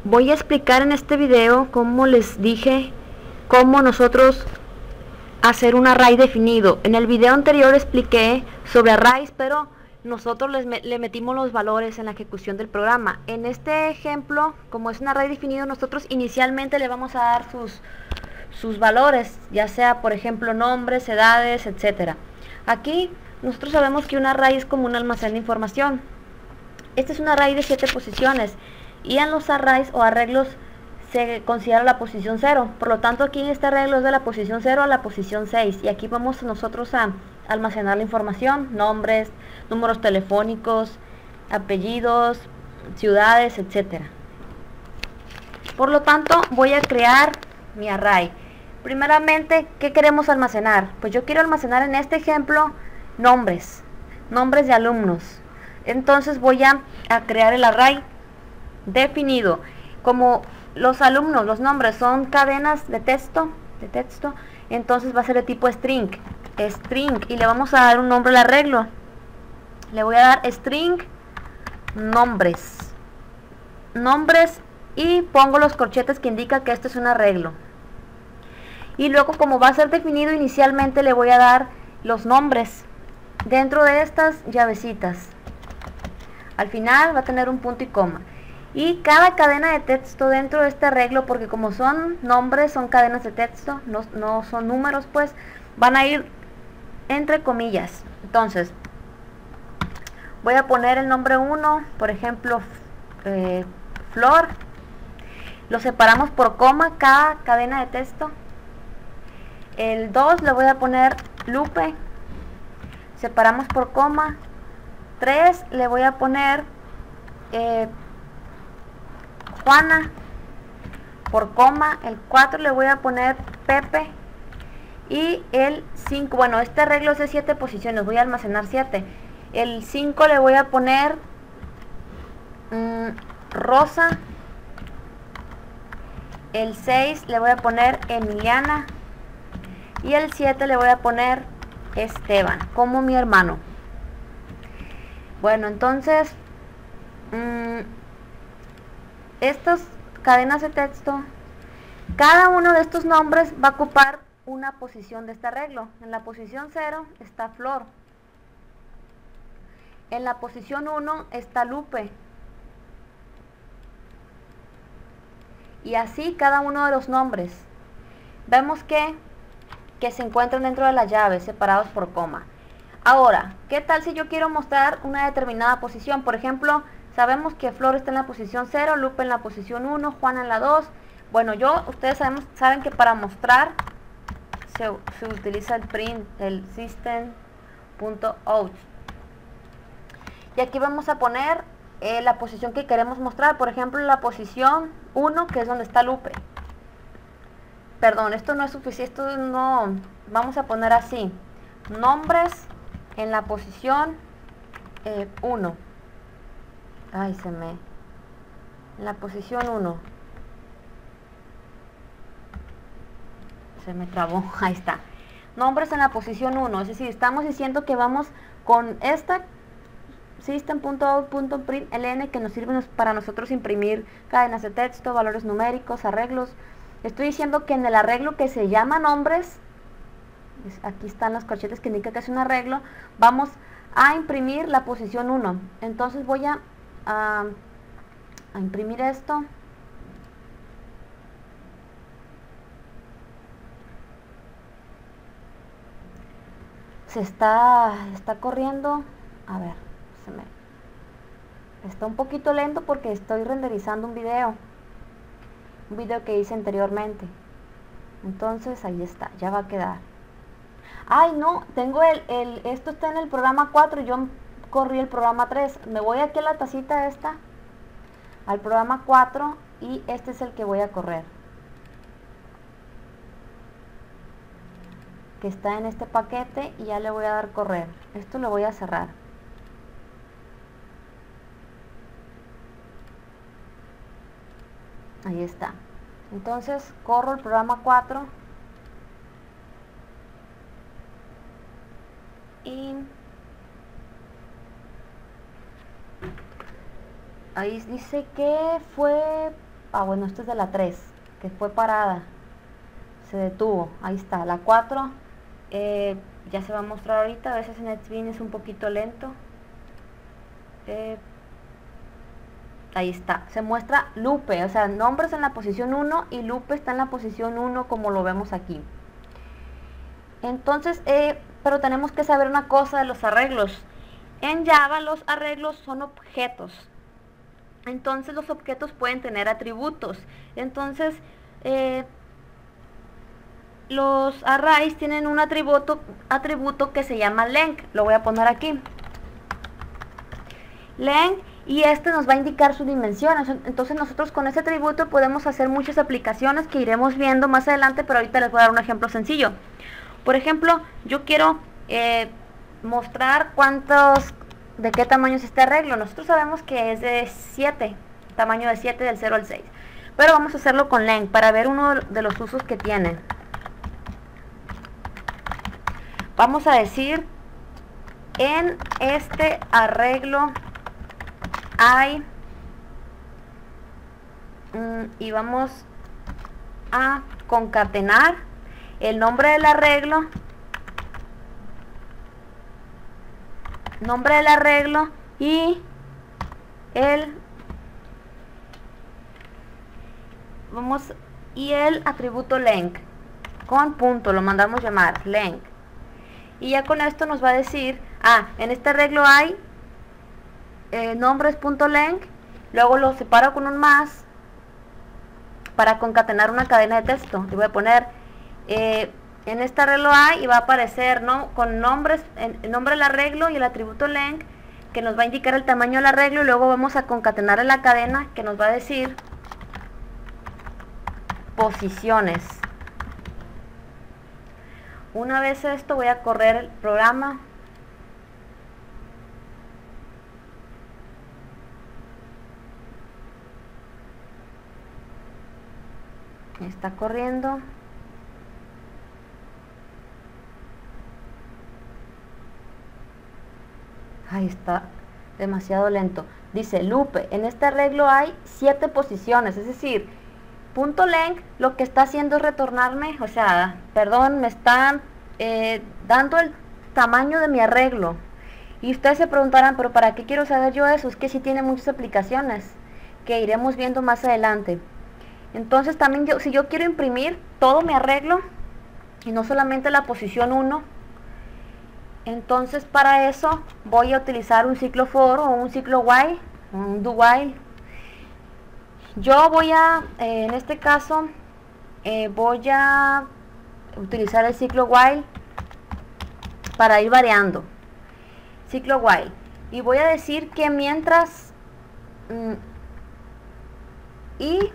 voy a explicar en este video, como les dije, cómo nosotros hacer un array definido. En el video anterior expliqué sobre arrays, pero nosotros le metimos los valores en la ejecución del programa. En este ejemplo, como es un array definido, nosotros inicialmente le vamos a dar sus valores, ya sea por ejemplo nombres, edades, etcétera. Aquí nosotros sabemos que un array es como un almacén de información. Este es un array de 7 posiciones y en los arrays o arreglos se considera la posición 0. Por lo tanto, aquí en este arreglo es de la posición 0 a la posición 6. Y aquí vamos nosotros a almacenar la información, nombres, números telefónicos, apellidos, ciudades, etc. Por lo tanto, voy a crear mi array. Primeramente, ¿qué queremos almacenar? Pues yo quiero almacenar en este ejemplo nombres de alumnos. Entonces voy a crear el array definido. Como los alumnos, los nombres son cadenas de texto, entonces va a ser de tipo string, y le vamos a dar un nombre al arreglo. Le voy a dar string nombres, y pongo los corchetes que indica que esto es un arreglo. Y luego, como va a ser definido inicialmente, le voy a dar los nombres dentro de estas llavecitas. Al final va a tener un punto y coma. Y cada cadena de texto dentro de este arreglo, porque como son nombres, son cadenas de texto, no son números, pues van a ir entre comillas. Entonces, voy a poner el nombre 1, por ejemplo, Flor. Lo separamos por coma cada cadena de texto. El 2 le voy a poner Lupe. Separamos por coma. 3 le voy a poner Juana por coma. El 4 le voy a poner Pepe. Y el 5, bueno, este arreglo es de 7 posiciones, voy a almacenar 7. El 5 le voy a poner Rosa. El 6 le voy a poner Emiliana. Y el 7 le voy a poner Esteban, como mi hermano. Bueno, entonces estas cadenas de texto, cada uno de estos nombres va a ocupar una posición de este arreglo. En la posición 0 está Flor. En la posición 1 está Lupe. Y así cada uno de los nombres. Vemos que se encuentran dentro de las llaves, separados por coma. Ahora, ¿qué tal si yo quiero mostrar una determinada posición? Por ejemplo, sabemos que Flor está en la posición 0, Lupe en la posición 1, Juana en la 2. Bueno, ustedes saben que para mostrar se utiliza el print, el system.out. Y aquí vamos a poner la posición que queremos mostrar. Por ejemplo, la posición 1, que es donde está Lupe. Perdón, esto no es suficiente, esto no, vamos a poner así, nombres en la posición 1, en la posición 1, se me trabó, ahí está, nombres en la posición 1, es decir, estamos diciendo que vamos con esta system.out.println que nos sirve para nosotros imprimir cadenas de texto, valores numéricos, arreglos. Estoy diciendo que en el arreglo que se llama nombres, aquí están los corchetes que indican que es un arreglo, vamos a imprimir la posición 1. Entonces voy a imprimir esto. Se está corriendo. A ver, está un poquito lento porque estoy renderizando un video que hice anteriormente. Entonces ahí está, ya va a quedar. Ay, no, tengo esto está en el programa 4 y yo corrí el programa 3. Me voy aquí a la tacita esta, al programa 4, y este es el que voy a correr, que está en este paquete, y ya le voy a dar correr. Esto lo voy a cerrar. Ahí está. Entonces corro el programa 4 y ahí dice que fue bueno, esto es de la 3, que fue parada, se detuvo, ahí está, la 4, ya se va a mostrar ahorita, a veces en NetBeans es un poquito lento, ahí está, se muestra Lupe, o sea, nombres en la posición 1 y Lupe está en la posición 1 como lo vemos aquí. Entonces, pero tenemos que saber una cosa de los arreglos. En Java los arreglos son objetos. Entonces los objetos pueden tener atributos. Entonces, los arrays tienen un atributo que se llama length. Lo voy a poner aquí. Length, y este nos va a indicar su dimensión. Entonces nosotros con ese atributo podemos hacer muchas aplicaciones que iremos viendo más adelante, pero ahorita les voy a dar un ejemplo sencillo. Por ejemplo, yo quiero mostrar de qué tamaño es este arreglo. Nosotros sabemos que es de 7, tamaño de 7 del 0 al 6. Pero vamos a hacerlo con length para ver uno de los usos que tiene. Vamos a decir, en este arreglo hay, y vamos a concatenar el nombre del arreglo, y el atributo length con punto, lo mandamos llamar length, y ya con esto nos va a decir, en este arreglo hay nombres.length, luego lo separo con un más para concatenar una cadena de texto. Le voy a poner en este arreglo hay, y va a aparecer, ¿no?, con nombres, el nombre del arreglo y el atributo length, que nos va a indicar el tamaño del arreglo, y luego vamos a concatenar en la cadena que nos va a decir posiciones. Una vez esto, voy a correr el programa. Está corriendo. Ahí está, demasiado lento. Dice Lupe, en este arreglo hay 7 posiciones, es decir, .length lo que está haciendo es retornarme, o sea, perdón, me están dando el tamaño de mi arreglo. Y ustedes se preguntarán, pero ¿para qué quiero saber yo eso? Es que sí tiene muchas aplicaciones que iremos viendo más adelante. Entonces también si yo quiero imprimir todo mi arreglo y no solamente la posición 1, entonces para eso voy a utilizar un ciclo for o un ciclo while, un do while. Yo voy a, en este caso, voy a utilizar el ciclo while para ir variando. Ciclo while. Y voy a decir que mientras y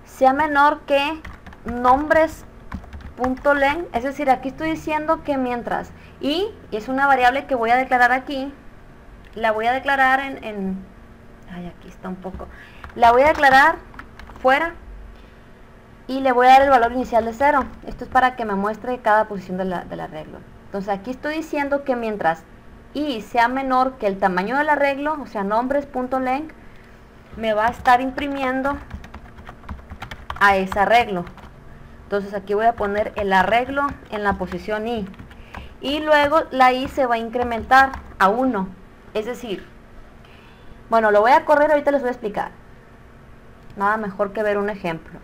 sea menor que nombres.length, es decir, aquí estoy diciendo que mientras y es una variable que voy a declarar aquí, la voy a declarar aquí está un poco, la voy a declarar fuera y le voy a dar el valor inicial de 0. Esto es para que me muestre cada posición del arreglo. Entonces aquí estoy diciendo que mientras y sea menor que el tamaño del arreglo, o sea, nombres.length, me va a estar imprimiendo a ese arreglo. Entonces aquí voy a poner el arreglo en la posición i, y luego la i se va a incrementar a 1, es decir, bueno, lo voy a correr, ahorita les voy a explicar, nada mejor que ver un ejemplo.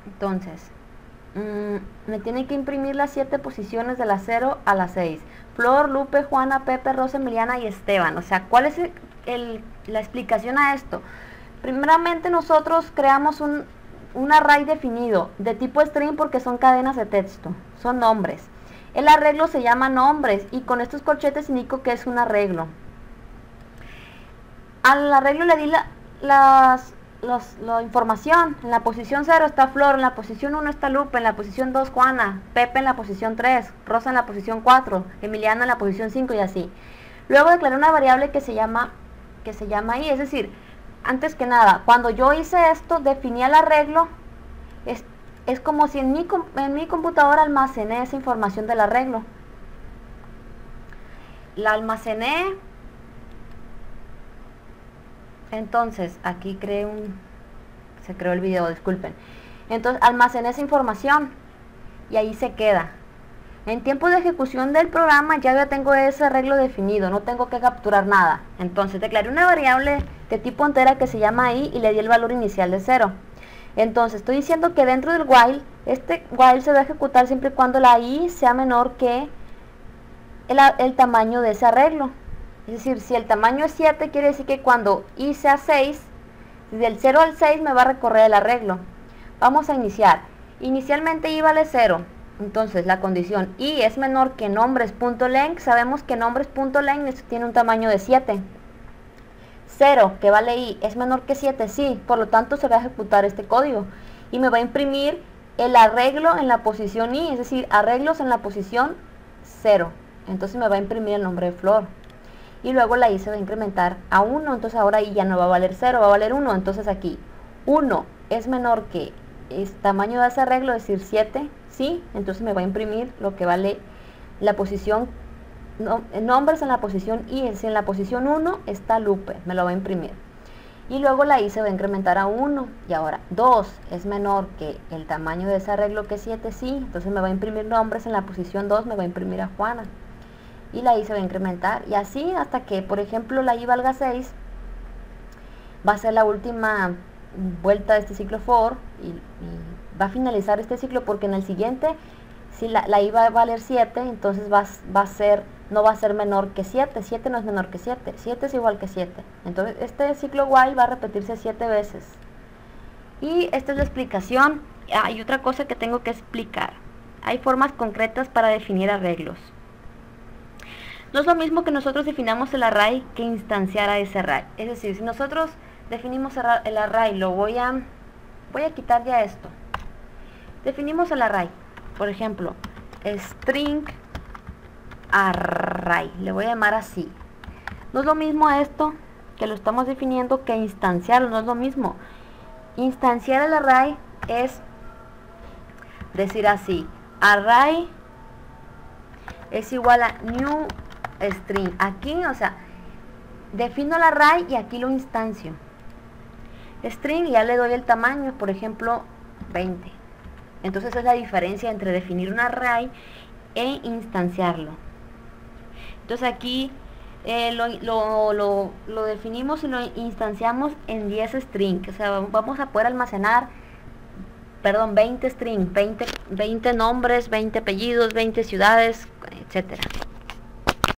Entonces me tiene que imprimir las 7 posiciones de la 0 a la 6. Flor, Lupe, Juana, Pepe, Rosa, Emiliana y Esteban. O sea, ¿cuál es la explicación a esto? Primeramente nosotros creamos un array definido de tipo string porque son cadenas de texto, son nombres. El arreglo se llama nombres y con estos corchetes indico que es un arreglo. Al arreglo le di la información. En la posición 0 está Flor, en la posición 1 está Lupe, en la posición 2 Juana, Pepe en la posición 3, Rosa en la posición 4, Emiliana en la posición 5 y así. Luego declaré una variable que se llama i, es decir, antes que nada, cuando yo hice esto, definí el arreglo, es como si en mi computadora almacené esa información del arreglo. La almacené Entonces, aquí se creó el video, disculpen. Entonces, almacené esa información y ahí se queda. En tiempo de ejecución del programa ya tengo ese arreglo definido, no tengo que capturar nada. Entonces, declaré una variable de tipo entera que se llama i y le di el valor inicial de 0. Entonces, estoy diciendo que dentro del while, este while se va a ejecutar siempre y cuando la i sea menor que el tamaño de ese arreglo. Es decir, si el tamaño es 7, quiere decir que cuando i sea 6, del 0 al 6 me va a recorrer el arreglo. Vamos a iniciar. Inicialmente i vale 0. Entonces la condición i es menor que nombres.length. Sabemos que nombres.length tiene un tamaño de 7. 0, que vale i, es menor que 7, sí. Por lo tanto se va a ejecutar este código. Y me va a imprimir el arreglo en la posición i, es decir, arreglos en la posición 0. Entonces me va a imprimir el nombre de Flor. Y luego la i se va a incrementar a 1, entonces ahora i ya no va a valer 0, va a valer 1. Entonces aquí 1 es menor que el tamaño de ese arreglo, es decir, 7, sí. Entonces me va a imprimir lo que vale la posición, nombres en la posición i, es decir, en la posición 1 está Lupe, me lo va a imprimir. Y luego la i se va a incrementar a 1. Y ahora 2 es menor que el tamaño de ese arreglo, que es 7, sí. Entonces me va a imprimir nombres en la posición 2, me va a imprimir a Juana. Y la i se va a incrementar, y así hasta que, por ejemplo, la i valga 6, va a ser la última vuelta de este ciclo for, y va a finalizar este ciclo, porque en el siguiente, si la i va a valer 7, entonces no va a ser menor que 7, 7 no es menor que 7, 7 es igual que 7, entonces este ciclo while va a repetirse 7 veces. Y esta es la explicación. Hay otra cosa que tengo que explicar. Hay formas concretas para definir arreglos. No es lo mismo que nosotros definamos el array que instanciar a ese array. Es decir, si nosotros definimos el array, voy a quitar ya esto. Definimos el array, por ejemplo, string array, le voy a llamar así. No es lo mismo esto, que lo estamos definiendo, que instanciarlo, no es lo mismo. Instanciar el array es decir así, array es igual a new string. Aquí, o sea, defino el array y aquí lo instancio. String, ya le doy el tamaño, por ejemplo, 20. Entonces es la diferencia entre definir un array e instanciarlo. Entonces aquí lo definimos y lo instanciamos en 10 string. O sea, vamos a poder almacenar, 20 string, 20 nombres, 20 apellidos, 20 ciudades, etcétera.